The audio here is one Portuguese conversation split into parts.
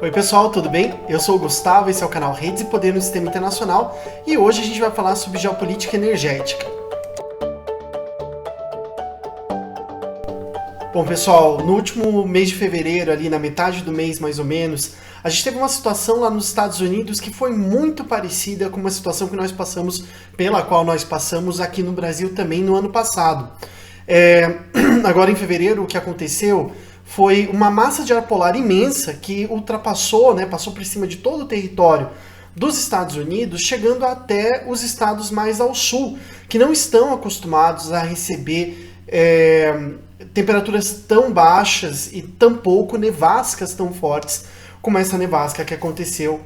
Oi pessoal, tudo bem? Eu sou o Gustavo, esse é o canal Redes e Poder no Sistema Internacional e hoje a gente vai falar sobre geopolítica energética. Bom pessoal, no último mês de fevereiro, ali na metade do mês mais ou menos, a gente teve uma situação lá nos Estados Unidos que foi muito parecida com uma situação que nós passamos, pela qual nós passamos aqui no Brasil também no ano passado. Agora em fevereiro o que aconteceu foi uma massa de ar polar imensa que ultrapassou, passou por cima de todo o território dos Estados Unidos, chegando até os estados mais ao sul, que não estão acostumados a receber temperaturas tão baixas e tampouco nevascas tão fortes como essa nevasca que aconteceu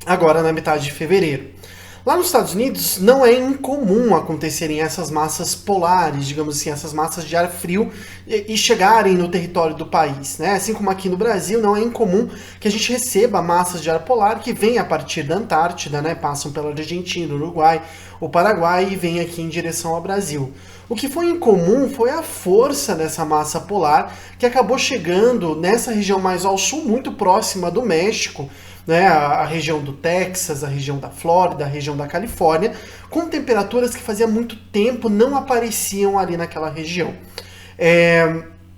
agora na metade de fevereiro. Lá nos Estados Unidos não é incomum acontecerem essas massas polares, digamos assim, essas massas de ar frio e chegarem no território do país, né? Assim como aqui no Brasil não é incomum que a gente receba massas de ar polar que vêm a partir da Antártida, né? Passam pela Argentina, Uruguai, o Paraguai e vêm aqui em direção ao Brasil. O que foi incomum foi a força dessa massa polar que acabou chegando nessa região mais ao sul, muito próxima do México, né, a região do Texas, a região da Flórida, a região da Califórnia, com temperaturas que fazia muito tempo não apareciam ali naquela região.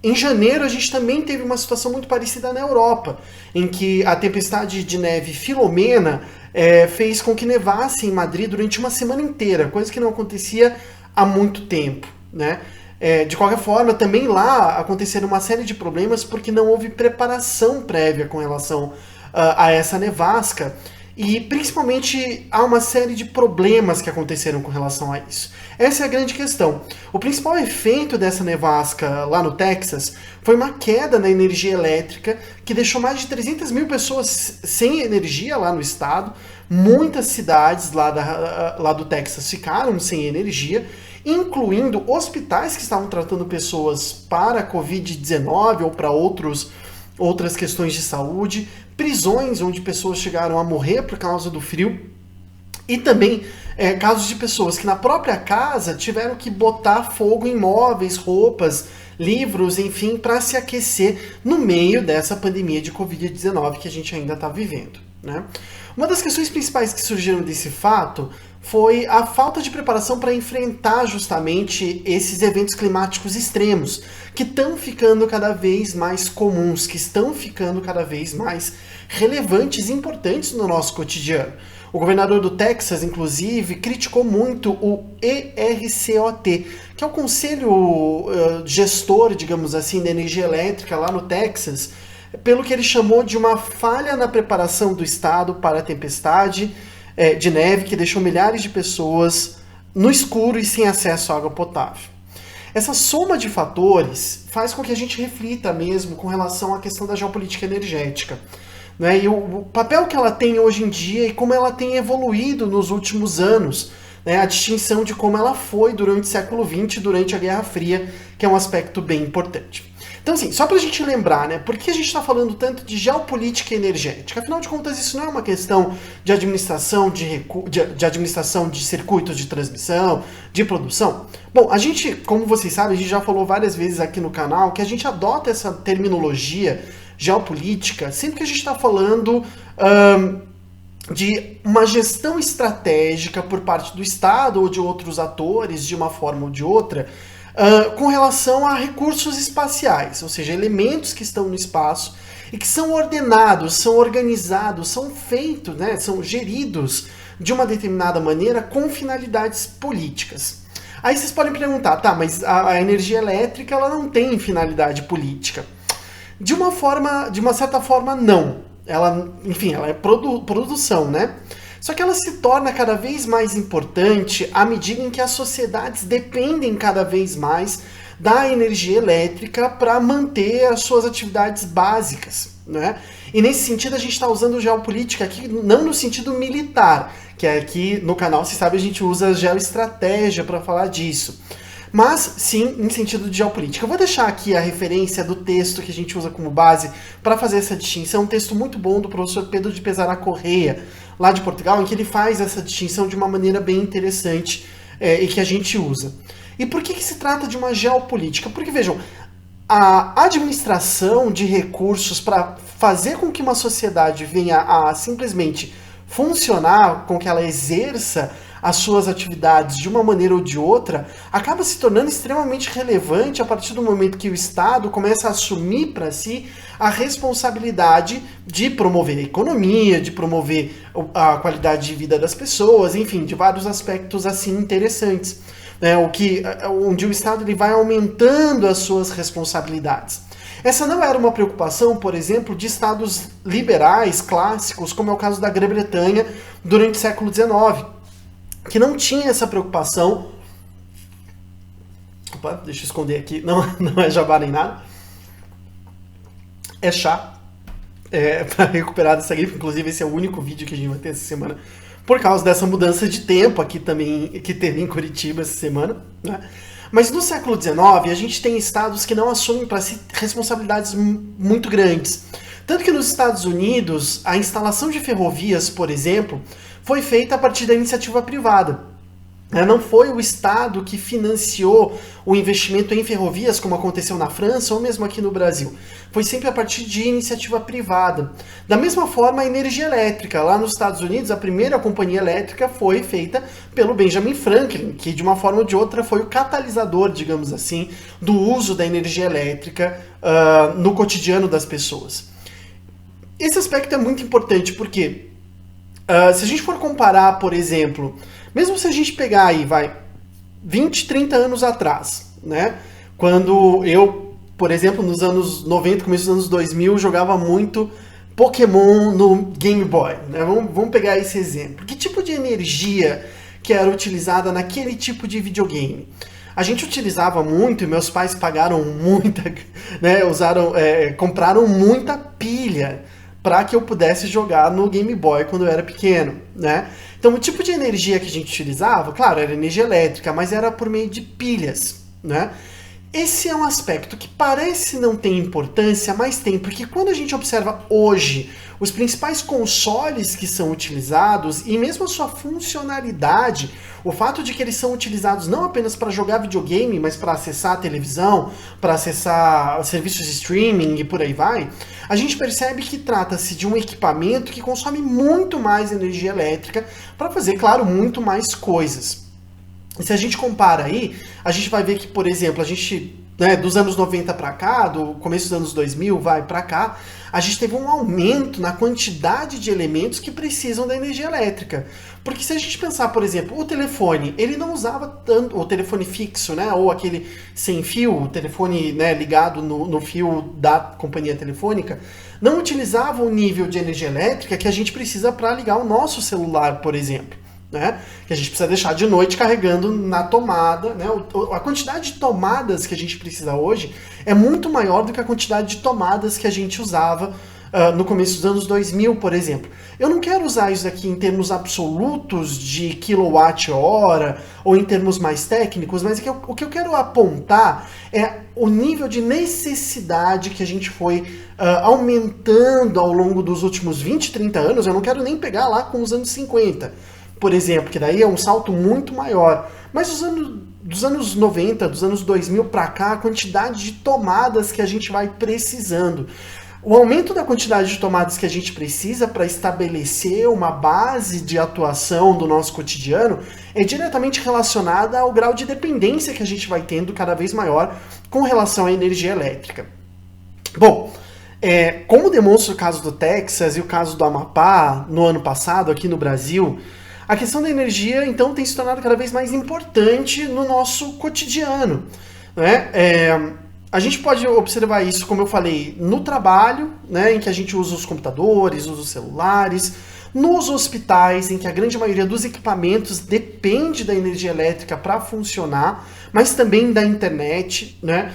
Em janeiro a gente também teve uma situação muito parecida na Europa, em que a tempestade de neve Filomena fez com que nevasse em Madrid durante uma semana inteira, coisa que não acontecia há muito tempo, né? De qualquer forma, também lá aconteceram uma série de problemas porque não houve preparação prévia com relação a essa nevasca, e principalmente há uma série de problemas que aconteceram com relação a isso. Essa é a grande questão. O principal efeito dessa nevasca lá no Texas foi uma queda na energia elétrica que deixou mais de 300 mil pessoas sem energia lá no estado. Muitas cidades lá do Texas ficaram sem energia, incluindo hospitais que estavam tratando pessoas para a Covid-19 ou para outras questões de saúde, prisões onde pessoas chegaram a morrer por causa do frio, e também casos de pessoas que na própria casa tiveram que botar fogo em móveis, roupas, livros, enfim, para se aquecer no meio dessa pandemia de Covid-19 que a gente ainda está vivendo, né? Uma das questões principais que surgiram desse fato foi a falta de preparação para enfrentar justamente esses eventos climáticos extremos, que estão ficando cada vez mais comuns, que estão ficando cada vez mais relevantes e importantes no nosso cotidiano. O governador do Texas, inclusive, criticou muito o ERCOT, que é o Conselho Gestor, digamos assim, da Energia Elétrica lá no Texas, pelo que ele chamou de uma falha na preparação do estado para a tempestade de neve que deixou milhares de pessoas no escuro e sem acesso à água potável. Essa soma de fatores faz com que a gente reflita mesmo com relação à questão da geopolítica energética, né? E o papel que ela tem hoje em dia e como ela tem evoluído nos últimos anos, né? A distinção de como ela foi durante o século XX, durante a Guerra Fria, que é um aspecto bem importante. Então, assim, só para a gente lembrar, né, por que a gente está falando tanto de geopolítica energética? Afinal de contas, isso não é uma questão de administração de administração de circuitos de transmissão, de produção. Bom, a gente, como vocês sabem, a gente já falou várias vezes aqui no canal que a gente adota essa terminologia geopolítica sempre que a gente está falando de uma gestão estratégica por parte do Estado ou de outros atores, de uma forma ou de outra, com relação a recursos espaciais, ou seja, elementos que estão no espaço e que são ordenados, são organizados, são feitos, né, são geridos de uma determinada maneira com finalidades políticas. Aí vocês podem perguntar, tá, mas a energia elétrica ela não tem finalidade política. De uma certa forma, não. Ela é produção, né? Só que ela se torna cada vez mais importante à medida em que as sociedades dependem cada vez mais da energia elétrica para manter as suas atividades básicas, né? E nesse sentido a gente está usando geopolítica aqui não no sentido militar, que aqui no canal, você sabe, a gente usa geoestratégia para falar disso. Mas sim em sentido de geopolítica. Eu vou deixar aqui a referência do texto que a gente usa como base para fazer essa distinção, um texto muito bom do professor Pedro de Pesará Correia, lá de Portugal, em que ele faz essa distinção de uma maneira bem interessante e que a gente usa. E por que se trata de uma geopolítica? Porque, vejam, a administração de recursos para fazer com que uma sociedade venha a simplesmente funcionar, com que ela exerça as suas atividades de uma maneira ou de outra, acaba se tornando extremamente relevante a partir do momento que o Estado começa a assumir para si a responsabilidade de promover a economia, de promover a qualidade de vida das pessoas, enfim, de vários aspectos assim interessantes, né? Onde o Estado ele vai aumentando as suas responsabilidades. Essa não era uma preocupação, por exemplo, de estados liberais clássicos, como é o caso da Grã-Bretanha durante o século XIX, que não tinha essa preocupação. Opa, deixa eu esconder aqui, não é jabá nem nada. É chá, para recuperar dessa gripe. Inclusive, esse é o único vídeo que a gente vai ter essa semana, por causa dessa mudança de tempo aqui também, que teve em Curitiba essa semana, né? Mas no século XIX, a gente tem estados que não assumem para si responsabilidades muito grandes. Tanto que nos Estados Unidos, a instalação de ferrovias, por exemplo, foi feita a partir da iniciativa privada. Não foi o Estado que financiou o investimento em ferrovias, como aconteceu na França ou mesmo aqui no Brasil. Foi sempre a partir de iniciativa privada. Da mesma forma, a energia elétrica. Lá nos Estados Unidos, a primeira companhia elétrica foi feita pelo Benjamin Franklin, que de uma forma ou de outra foi o catalisador, digamos assim, do uso da energia elétrica no cotidiano das pessoas. Esse aspecto é muito importante porque, se a gente for comparar, por exemplo, mesmo se a gente pegar aí, 20, 30 anos atrás, né? Quando eu, por exemplo, nos anos 90, começo dos anos 2000, jogava muito Pokémon no Game Boy, né? Vamos pegar esse exemplo. Que tipo de energia que era utilizada naquele tipo de videogame? A gente utilizava muito, e meus pais pagaram muita, né? Compraram muita pilha para que eu pudesse jogar no Game Boy quando eu era pequeno, né? Então, o tipo de energia que a gente utilizava, claro, era energia elétrica, mas era por meio de pilhas, né? Esse é um aspecto que parece não ter importância, mas tem, porque quando a gente observa hoje os principais consoles que são utilizados e mesmo a sua funcionalidade, o fato de que eles são utilizados não apenas para jogar videogame, mas para acessar a televisão, para acessar serviços de streaming e por aí vai, a gente percebe que trata-se de um equipamento que consome muito mais energia elétrica para fazer, claro, muito mais coisas. E se a gente compara aí, a gente vai ver que, por exemplo, a gente, né, dos anos 90 para cá, do começo dos anos 2000 vai para cá, a gente teve um aumento na quantidade de elementos que precisam da energia elétrica. Porque se a gente pensar, por exemplo, o telefone, ele não usava tanto, o telefone fixo, né, ou aquele sem fio, o telefone, né, ligado no fio da companhia telefônica, não utilizava o nível de energia elétrica que a gente precisa para ligar o nosso celular, por exemplo. Né? Que a gente precisa deixar de noite carregando na tomada, né? A quantidade de tomadas que a gente precisa hoje é muito maior do que a quantidade de tomadas que a gente usava no começo dos anos 2000, por exemplo. Eu não quero usar isso aqui em termos absolutos de quilowatt-hora ou em termos mais técnicos, mas o que eu quero apontar é o nível de necessidade que a gente foi aumentando ao longo dos últimos 20, 30 anos. Eu não quero nem pegar lá com os anos 50, por exemplo, que daí é um salto muito maior. Mas dos anos 90, dos anos 2000 para cá, a quantidade de tomadas que a gente vai precisando. O aumento da quantidade de tomadas que a gente precisa para estabelecer uma base de atuação do nosso cotidiano é diretamente relacionada ao grau de dependência que a gente vai tendo cada vez maior com relação à energia elétrica. Bom, como demonstra o caso do Texas e o caso do Amapá no ano passado aqui no Brasil, a questão da energia, então, tem se tornado cada vez mais importante no nosso cotidiano, né? A gente pode observar isso, como eu falei, no trabalho, né, em que a gente usa os computadores, usa os celulares, nos hospitais, em que a grande maioria dos equipamentos depende da energia elétrica para funcionar, mas também da internet, né?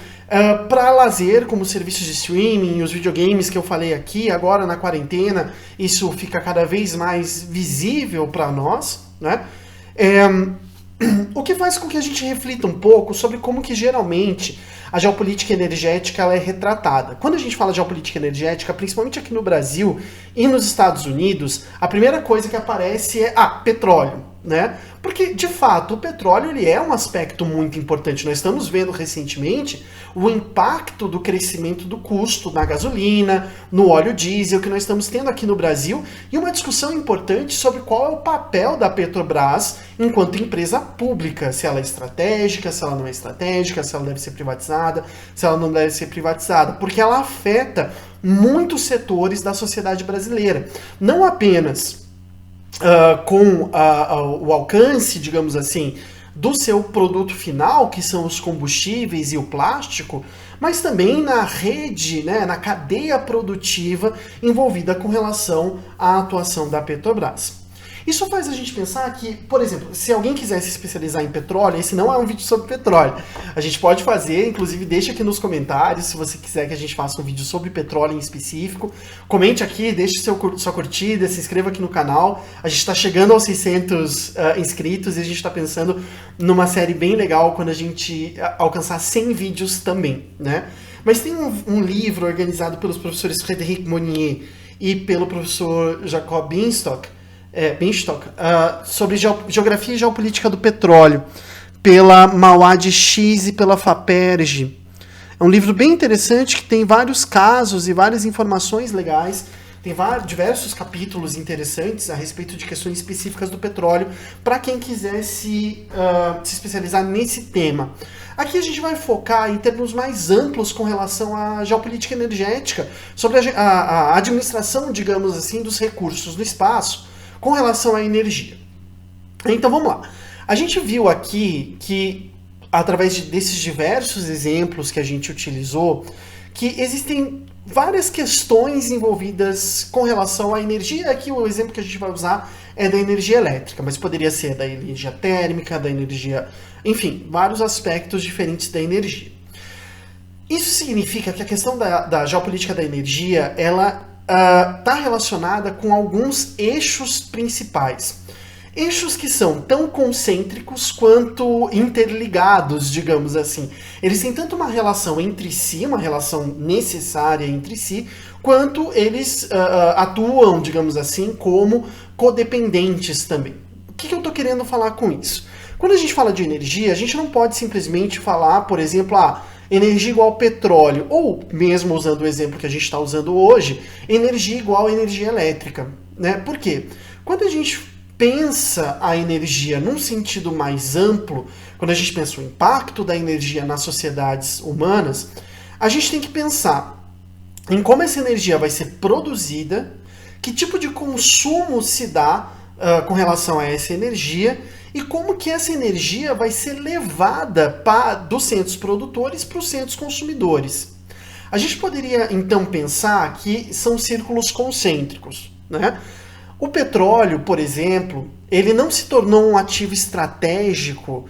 Para lazer, como serviços de streaming, os videogames que eu falei aqui, agora na quarentena, isso fica cada vez mais visível para nós, né? O que faz com que a gente reflita um pouco sobre como que geralmente a geopolítica energética ela é retratada. Quando a gente fala de geopolítica energética, principalmente aqui no Brasil e nos Estados Unidos, a primeira coisa que aparece é petróleo, né? Porque, de fato, o petróleo ele é um aspecto muito importante. Nós estamos vendo recentemente o impacto do crescimento do custo na gasolina, no óleo diesel, que nós estamos tendo aqui no Brasil, e uma discussão importante sobre qual é o papel da Petrobras enquanto empresa pública, se ela é estratégica, se ela não é estratégica, se ela deve ser privatizada, se ela não deve ser privatizada, porque ela afeta muitos setores da sociedade brasileira. Não apenas com o alcance, digamos assim, do seu produto final, que são os combustíveis e o plástico, mas também na rede, né, na cadeia produtiva envolvida com relação à atuação da Petrobras. Isso faz a gente pensar que, por exemplo, se alguém quiser se especializar em petróleo, esse não é um vídeo sobre petróleo. A gente pode fazer, inclusive deixa aqui nos comentários, se você quiser que a gente faça um vídeo sobre petróleo em específico. Comente aqui, deixe sua curtida, se inscreva aqui no canal. A gente está chegando aos 600 inscritos e a gente está pensando numa série bem legal quando a gente alcançar 100 vídeos também, né? Mas tem um livro organizado pelos professores Frédéric Monnier e pelo professor Jacob Binstock, sobre geografia e geopolítica do petróleo, pela Mauad X e pela FAPERJ. É um livro bem interessante que tem vários casos e várias informações legais, tem diversos capítulos interessantes a respeito de questões específicas do petróleo, para quem quiser se especializar nesse tema. Aqui a gente vai focar em termos mais amplos com relação à geopolítica energética, sobre a administração, digamos assim, dos recursos do espaço, com relação à energia. Então vamos lá. A gente viu aqui que, através desses diversos exemplos que a gente utilizou, que existem várias questões envolvidas com relação à energia. Aqui o exemplo que a gente vai usar é da energia elétrica, mas poderia ser da energia térmica, da energia... Enfim, vários aspectos diferentes da energia. Isso significa que a questão da geopolítica da energia, ela está relacionada com alguns eixos principais. Eixos que são tão concêntricos quanto interligados, digamos assim. Eles têm tanto uma relação entre si, uma relação necessária entre si, quanto eles atuam, digamos assim, como codependentes também. O que eu estou querendo falar com isso? Quando a gente fala de energia, a gente não pode simplesmente falar, por exemplo, energia igual petróleo, ou mesmo usando o exemplo que a gente está usando hoje, energia igual energia elétrica, né? Por quê? Quando a gente pensa a energia num sentido mais amplo, quando a gente pensa o impacto da energia nas sociedades humanas, a gente tem que pensar em como essa energia vai ser produzida, que tipo de consumo se dá com relação a essa energia, e como que essa energia vai ser levada dos centros produtores para os centros consumidores. A gente poderia, então, pensar que são círculos concêntricos, né? O petróleo, por exemplo, ele não se tornou um ativo estratégico,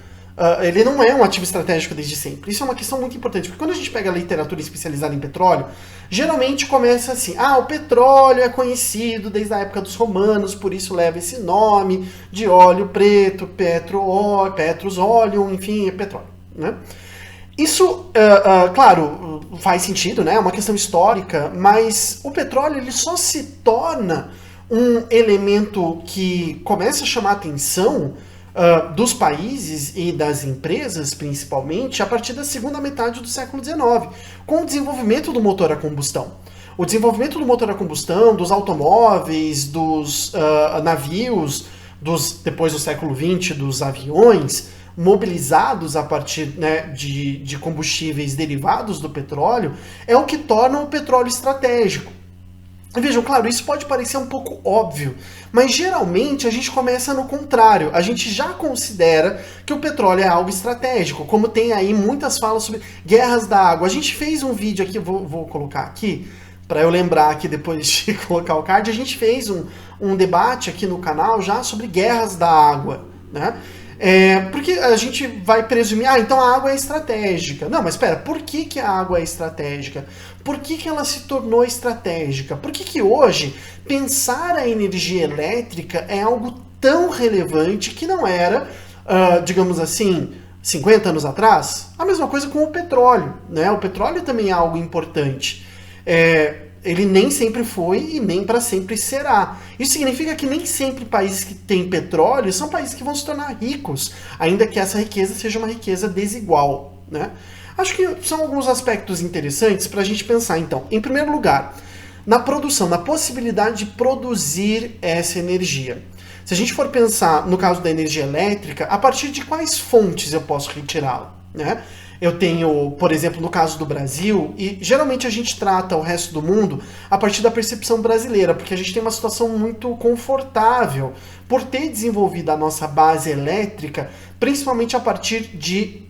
ele não é um ativo estratégico desde sempre. Isso é uma questão muito importante, porque quando a gente pega a literatura especializada em petróleo, geralmente começa assim, o petróleo é conhecido desde a época dos romanos, por isso leva esse nome de óleo preto, petrus oleum, enfim, é petróleo, né? Isso, claro, faz sentido, né? É uma questão histórica, mas o petróleo ele só se torna um elemento que começa a chamar a atenção dos países e das empresas, principalmente, a partir da segunda metade do século XIX, com o desenvolvimento do motor a combustão. O desenvolvimento do motor a combustão, dos automóveis, dos navios, depois do século XX, dos aviões, mobilizados a partir, né, de combustíveis derivados do petróleo, é o que torna o petróleo estratégico. Vejam, claro, isso pode parecer um pouco óbvio, mas geralmente a gente começa no contrário. A gente já considera que o petróleo é algo estratégico, como tem aí muitas falas sobre guerras da água. A gente fez um vídeo aqui, vou colocar aqui, para eu lembrar aqui depois de colocar o card, a gente fez um debate aqui no canal já sobre guerras da água, né? Porque a gente vai presumir, então a água é estratégica. Não, mas espera, por que a água é estratégica? Por que ela se tornou estratégica? Por que hoje pensar a energia elétrica é algo tão relevante que não era, digamos assim, 50 anos atrás? A mesma coisa com o petróleo, né? O petróleo também é algo importante. ele nem sempre foi e nem para sempre será. Isso significa que nem sempre países que têm petróleo são países que vão se tornar ricos, ainda que essa riqueza seja uma riqueza desigual, né? Acho que são alguns aspectos interessantes para a gente pensar, então. Em primeiro lugar, na produção, na possibilidade de produzir essa energia. Se a gente for pensar no caso da energia elétrica, a partir de quais fontes eu posso retirá-la, né? Eu tenho, por exemplo, no caso do Brasil, e geralmente a gente trata o resto do mundo a partir da percepção brasileira, porque a gente tem uma situação muito confortável por ter desenvolvido a nossa base elétrica, principalmente a partir de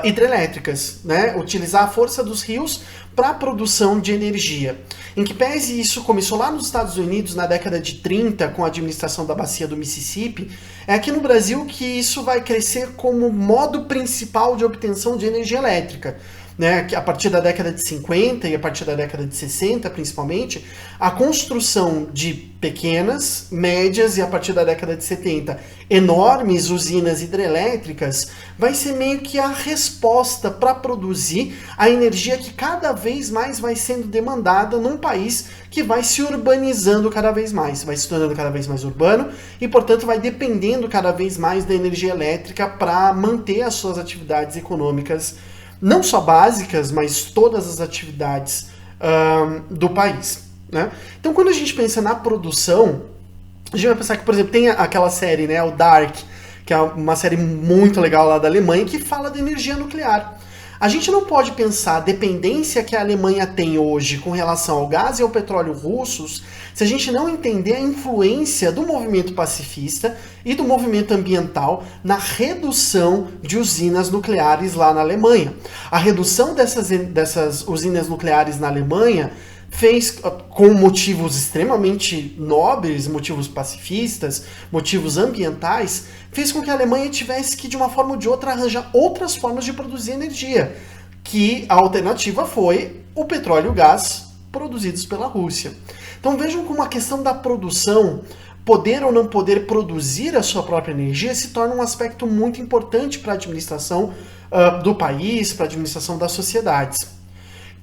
hidrelétricas, né? Utilizar a força dos rios para a produção de energia. Em que pese isso começou lá nos Estados Unidos na década de 30 com a administração da bacia do Mississippi, é aqui no Brasil que isso vai crescer como modo principal de obtenção de energia elétrica. Né, a partir da década de 50 e a partir da década de 60, principalmente, a construção de pequenas, médias e a partir da década de 70, enormes usinas hidrelétricas, vai ser meio que a resposta para produzir a energia que cada vez mais vai sendo demandada num país que vai se urbanizando cada vez mais, vai se tornando cada vez mais urbano e, portanto, vai dependendo cada vez mais da energia elétrica para manter as suas atividades econômicas, não só básicas, mas todas as atividades do país, né? Então, quando a gente pensa na produção, a gente vai pensar que, por exemplo, tem aquela série, né, o Dark, que é uma série muito legal lá da Alemanha, que fala de energia nuclear. A gente não pode pensar a dependência que a Alemanha tem hoje com relação ao gás e ao petróleo russos se a gente não entender a influência do movimento pacifista e do movimento ambiental na redução de usinas nucleares lá na Alemanha. A redução dessas usinas nucleares na Alemanha fez, com motivos extremamente nobres, motivos pacifistas, motivos ambientais, fez com que a Alemanha tivesse que, de uma forma ou de outra, arranjar outras formas de produzir energia, que a alternativa foi o petróleo e o gás produzidos pela Rússia. Então vejam como a questão da produção, poder ou não poder produzir a sua própria energia, se torna um aspecto muito importante para a administração do país, para a administração das sociedades.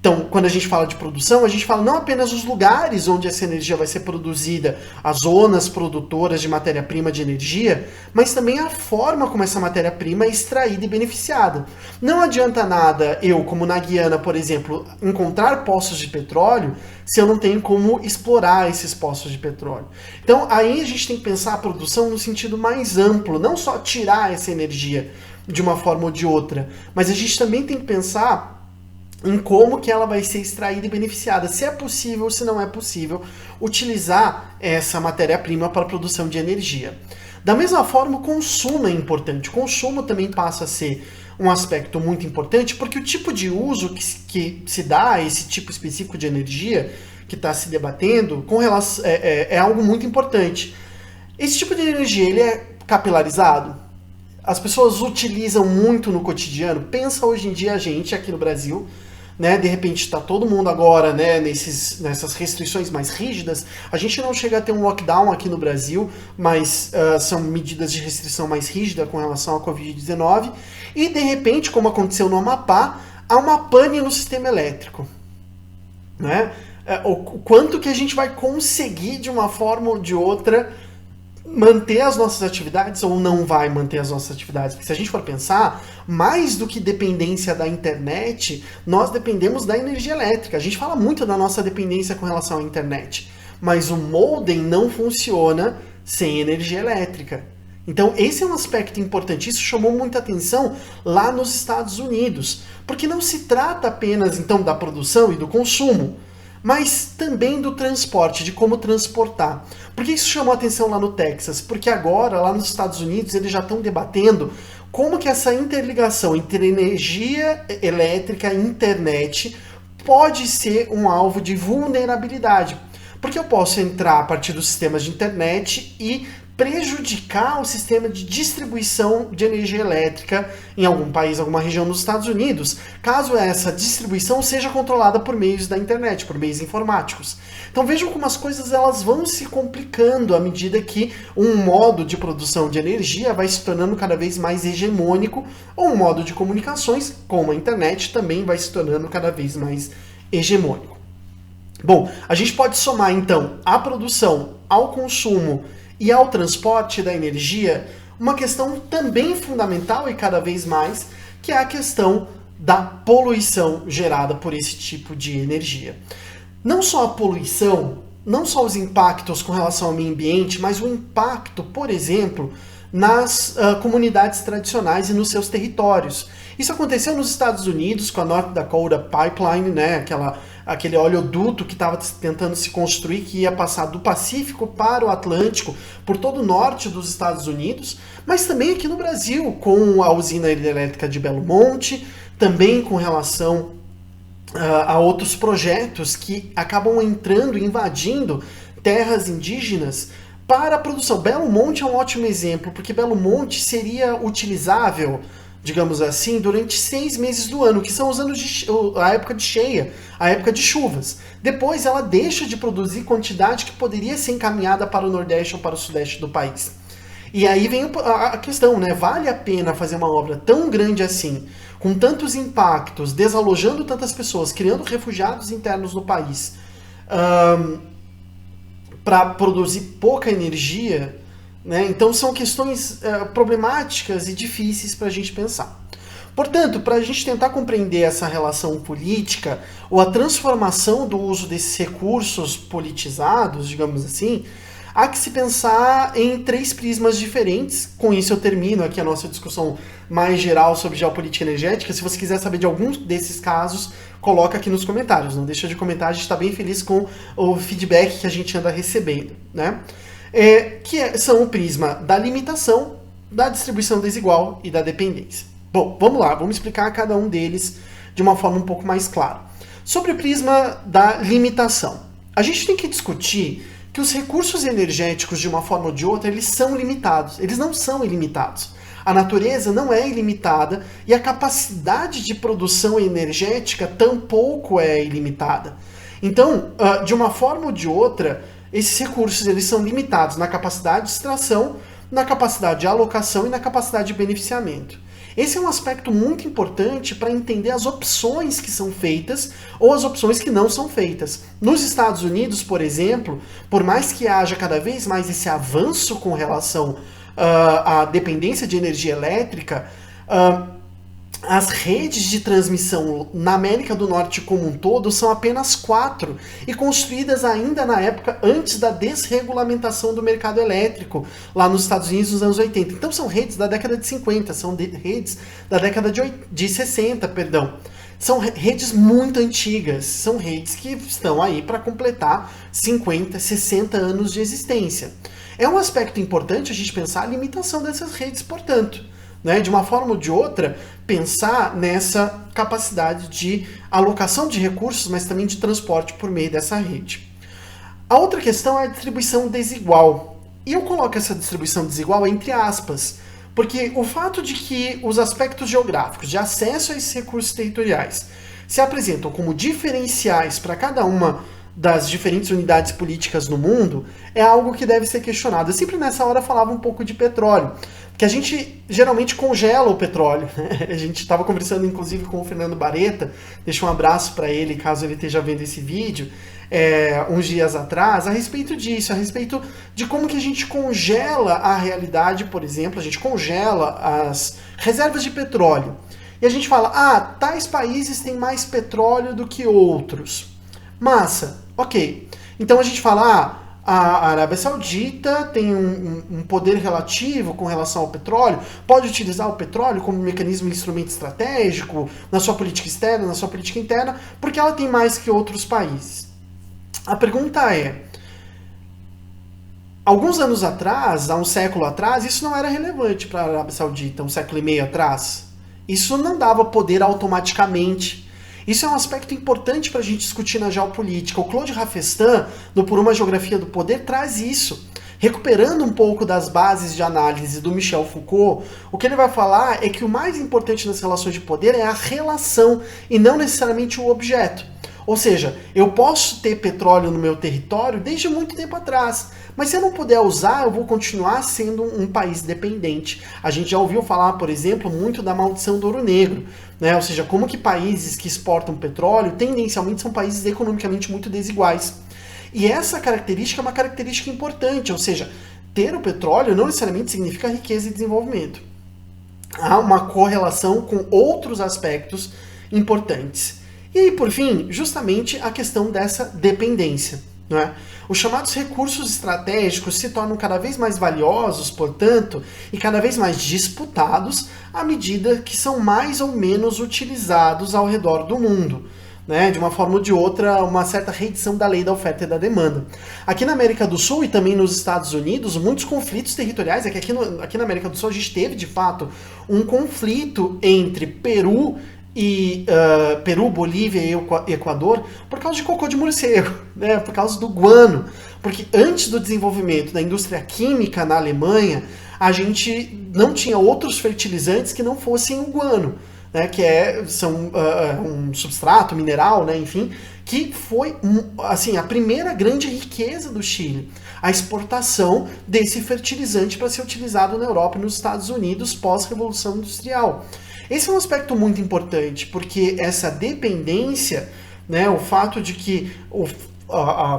Então, quando a gente fala de produção, a gente fala não apenas os lugares onde essa energia vai ser produzida, as zonas produtoras de matéria-prima de energia, mas também a forma como essa matéria-prima é extraída e beneficiada. Não adianta nada eu, como na Guiana, por exemplo, encontrar poços de petróleo se eu não tenho como explorar esses poços de petróleo. Então, aí a gente tem que pensar a produção no sentido mais amplo, não só tirar essa energia de uma forma ou de outra, mas a gente também tem que pensar em como que ela vai ser extraída e beneficiada, se é possível ou se não é possível utilizar essa matéria-prima para a produção de energia. Da mesma forma, o consumo é importante. O consumo também passa a ser um aspecto muito importante, porque o tipo de uso que se dá a esse tipo específico de energia que está se debatendo com relação, é algo muito importante. Esse tipo de energia, ele é capilarizado? As pessoas utilizam muito no cotidiano? Pensa hoje em dia a gente aqui no Brasil, né, de repente está todo mundo agora, né, nessas restrições mais rígidas. A gente não chega a ter um lockdown aqui no Brasil, mas são medidas de restrição mais rígida com relação à Covid-19. E de repente, como aconteceu no Amapá, há uma pane no sistema elétrico, né? O quanto que a gente vai conseguir de uma forma ou de outra manter as nossas atividades ou não vai manter as nossas atividades? Porque se a gente for pensar, mais do que dependência da internet, nós dependemos da energia elétrica. A gente fala muito da nossa dependência com relação à internet, mas o modem não funciona sem energia elétrica. Então esse é um aspecto importante. Isso chamou muita atenção lá nos Estados Unidos, porque não se trata apenas então da produção e do consumo, mas também do transporte, de como transportar. Por que isso chamou a atenção lá no Texas? Porque agora, lá nos Estados Unidos, eles já estão debatendo como que essa interligação entre energia elétrica e internet pode ser um alvo de vulnerabilidade. Porque eu posso entrar a partir dos sistemas de internet e prejudicar o sistema de distribuição de energia elétrica em algum país, alguma região nos Estados Unidos, caso essa distribuição seja controlada por meios da internet, por meios informáticos. Então vejam como as coisas elas vão se complicando à medida que um modo de produção de energia vai se tornando cada vez mais hegemônico, ou um modo de comunicações, como a internet, também vai se tornando cada vez mais hegemônico. Bom, a gente pode somar então à produção, ao consumo e ao transporte da energia uma questão também fundamental e cada vez mais, que é a questão da poluição gerada por esse tipo de energia. Não só a poluição, não só os impactos com relação ao meio ambiente, mas o impacto, por exemplo, nas comunidades tradicionais e nos seus territórios. Isso aconteceu nos Estados Unidos com a North Dakota Pipeline, né, aquele oleoduto que estava tentando se construir, que ia passar do Pacífico para o Atlântico, por todo o norte dos Estados Unidos, mas também aqui no Brasil, com a usina hidrelétrica de Belo Monte, também com relação a outros projetos que acabam entrando, invadindo terras indígenas para a produção. Belo Monte é um ótimo exemplo, porque Belo Monte seria utilizável, digamos assim, durante 6 meses do ano, que são os anos a época de cheia, a época de chuvas. Depois ela deixa de produzir quantidade que poderia ser encaminhada para o Nordeste ou para o Sudeste do país. E aí vem a questão, né? Vale a pena fazer uma obra tão grande assim, com tantos impactos, desalojando tantas pessoas, criando refugiados internos no país, para produzir pouca energia, né? Então são questões problemáticas e difíceis para a gente pensar. Portanto, para a gente tentar compreender essa relação política ou a transformação do uso desses recursos politizados, digamos assim, há que se pensar em 3 prismas diferentes. Com isso eu termino aqui a nossa discussão mais geral sobre geopolítica energética. Se você quiser saber de alguns desses casos, coloca aqui nos comentários. Não deixa de comentar, a gente está bem feliz com o feedback que a gente anda recebendo, né? São o prisma da limitação, da distribuição desigual e da dependência. Bom, vamos lá, vamos explicar cada um deles de uma forma um pouco mais clara. Sobre o prisma da limitação, a gente tem que discutir que os recursos energéticos, de uma forma ou de outra, eles são limitados, eles não são ilimitados. A natureza não é ilimitada e a capacidade de produção energética tampouco é ilimitada. Então, de uma forma ou de outra, esses recursos eles são limitados na capacidade de extração, na capacidade de alocação e na capacidade de beneficiamento. Esse é um aspecto muito importante para entender as opções que são feitas ou as opções que não são feitas. Nos Estados Unidos, por exemplo, por mais que haja cada vez mais esse avanço com relação à dependência de energia elétrica, as redes de transmissão na América do Norte como um todo são apenas 4 e construídas ainda na época antes da desregulamentação do mercado elétrico lá nos Estados Unidos nos anos 80. Então são redes da década de 50, são redes da década de 60, perdão. São redes muito antigas, são redes que estão aí para completar 50, 60 anos de existência. É um aspecto importante a gente pensar a limitação dessas redes, portanto. Né, de uma forma ou de outra, pensar nessa capacidade de alocação de recursos, mas também de transporte por meio dessa rede. A outra questão é a distribuição desigual. E eu coloco essa distribuição desigual entre aspas, porque o fato de que os aspectos geográficos de acesso a esses recursos territoriais se apresentam como diferenciais para cada uma das diferentes unidades políticas no mundo é algo que deve ser questionado. Eu sempre nessa hora falava um pouco de petróleo, que a gente geralmente congela o petróleo. A gente estava conversando inclusive com o Fernando Bareta, deixa um abraço para ele caso ele esteja vendo esse vídeo, uns dias atrás, a respeito disso, a respeito de como que a gente congela a realidade, por exemplo, a gente congela as reservas de petróleo. E a gente fala, tais países têm mais petróleo do que outros. Massa, ok. Então a gente fala, a Arábia Saudita tem um poder relativo com relação ao petróleo, pode utilizar o petróleo como mecanismo e instrumento estratégico na sua política externa, na sua política interna, porque ela tem mais que outros países. A pergunta é, alguns anos atrás, há um século atrás, isso não era relevante para a Arábia Saudita, um século e meio atrás. Isso não dava poder automaticamente. Isso é um aspecto importante para a gente discutir na geopolítica. O Claude Rafestin, no Por uma Geografia do Poder, traz isso. Recuperando um pouco das bases de análise do Michel Foucault, o que ele vai falar é que o mais importante nas relações de poder é a relação e não necessariamente o objeto. Ou seja, eu posso ter petróleo no meu território desde muito tempo atrás, mas se eu não puder usar, eu vou continuar sendo um país dependente. A gente já ouviu falar, por exemplo, muito da maldição do ouro negro, né? Ou seja, como que países que exportam petróleo tendencialmente são países economicamente muito desiguais. E essa característica é uma característica importante, ou seja, ter o petróleo não necessariamente significa riqueza e desenvolvimento. Há uma correlação com outros aspectos importantes. E aí, por fim, justamente a questão dessa dependência. Né? Os chamados recursos estratégicos se tornam cada vez mais valiosos, portanto, e cada vez mais disputados à medida que são mais ou menos utilizados ao redor do mundo. Né, de uma forma ou de outra, uma certa reedição da lei da oferta e da demanda. Aqui na América do Sul e também nos Estados Unidos, muitos conflitos territoriais, é que aqui na América do Sul a gente teve, de fato, um conflito entre Peru, Bolívia e Equador por causa de cocô de morcego, né, por causa do guano. Porque antes do desenvolvimento da indústria química na Alemanha, a gente não tinha outros fertilizantes que não fossem o guano. Né, que são um substrato mineral, né, enfim, que foi assim, a primeira grande riqueza do Chile, a exportação desse fertilizante para ser utilizado na Europa e nos Estados Unidos pós-revolução industrial. Esse é um aspecto muito importante, porque essa dependência, né, o fato de que,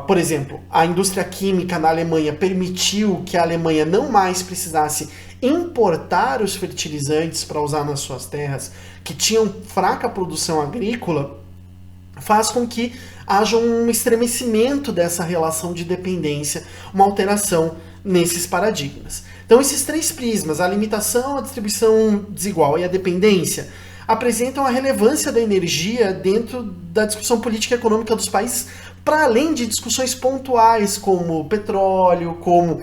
por exemplo, a indústria química na Alemanha permitiu que a Alemanha não mais precisasse importar os fertilizantes para usar nas suas terras, que tinham fraca produção agrícola, faz com que haja um estremecimento dessa relação de dependência, uma alteração nesses paradigmas. Então esses três prismas, a limitação, a distribuição desigual e a dependência, apresentam a relevância da energia dentro da discussão política e econômica dos países, para além de discussões pontuais como petróleo, como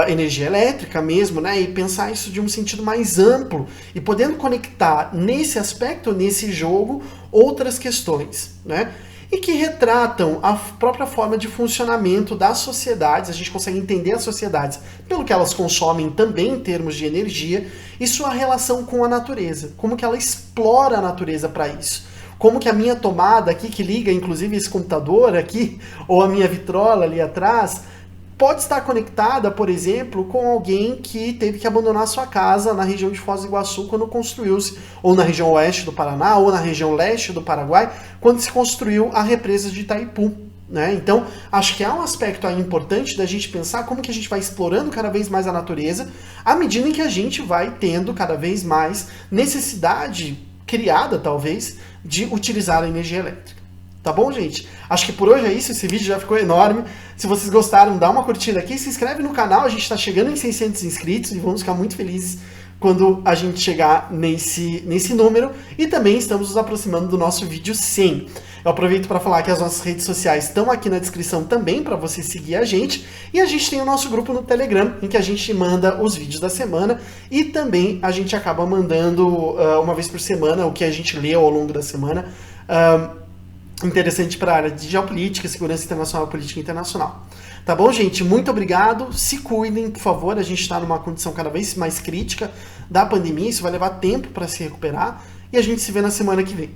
energia elétrica mesmo, né, e pensar isso de um sentido mais amplo e podendo conectar nesse aspecto, nesse jogo, outras questões, né, e que retratam a própria forma de funcionamento das sociedades. A gente consegue entender as sociedades pelo que elas consomem também em termos de energia e sua relação com a natureza, como que ela explora a natureza para isso. Como que a minha tomada aqui, que liga inclusive esse computador aqui, ou a minha vitrola ali atrás, pode estar conectada, por exemplo, com alguém que teve que abandonar sua casa na região de Foz do Iguaçu quando construiu-se, ou na região oeste do Paraná, ou na região leste do Paraguai, quando se construiu a represa de Itaipu. Né? Então, acho que há um aspecto aí importante da gente pensar como que a gente vai explorando cada vez mais a natureza, à medida em que a gente vai tendo cada vez mais necessidade criada, talvez, de utilizar a energia elétrica. Tá bom, gente? Acho que por hoje é isso, esse vídeo já ficou enorme. Se vocês gostaram, dá uma curtida aqui, se inscreve no canal, a gente está chegando em 600 inscritos e vamos ficar muito felizes quando a gente chegar nesse número. E também estamos nos aproximando do nosso vídeo 100. Eu aproveito para falar que as nossas redes sociais estão aqui na descrição também para você seguir a gente. E a gente tem o nosso grupo no Telegram, em que a gente manda os vídeos da semana e também a gente acaba mandando uma vez por semana o que a gente leu ao longo da semana. Interessante para a área de geopolítica, segurança internacional e política internacional. Tá bom, gente? Muito obrigado. Se cuidem, por favor. A gente está numa condição cada vez mais crítica da pandemia. Isso vai levar tempo para se recuperar. E a gente se vê na semana que vem.